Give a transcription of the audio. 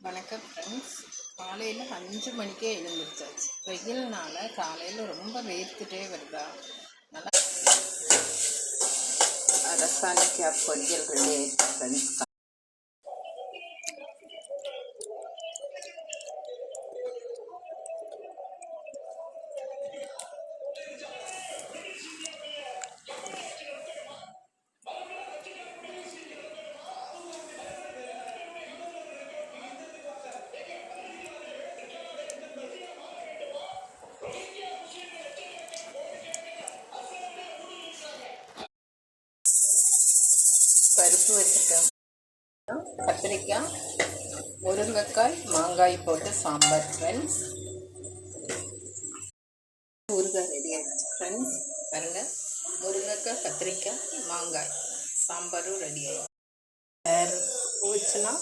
வணக்கம் ஃப்ரெண்ட்ஸ். காலையில் 5 மணிக்கே எழுந்திரிச்சாச்சு. வெயில்னால காலையில் ரொம்ப வேர்த்துட்டே வருதா. நல்லா ரசாயனிக்காய் பொரியல் ரெடி ஆயிடுச்சு ஃப்ரெண்ட்ஸ். பருப்பு வச்சுட்டோம். கத்திரிக்காய், முருங்கைக்காய், மாங்காய் போட்டு சாம்பார் ஃப்ரெண்ட்ஸ். ஊறுகாய் ரெடி ஆயிடுச்சு ஃப்ரெண்ட்ஸ். பாருங்க, முருங்கைக்காய், கத்திரிக்காய், மாங்காய் சாம்பாரும் ரெடி ஆயிடுச்சு. ஊச்சுனா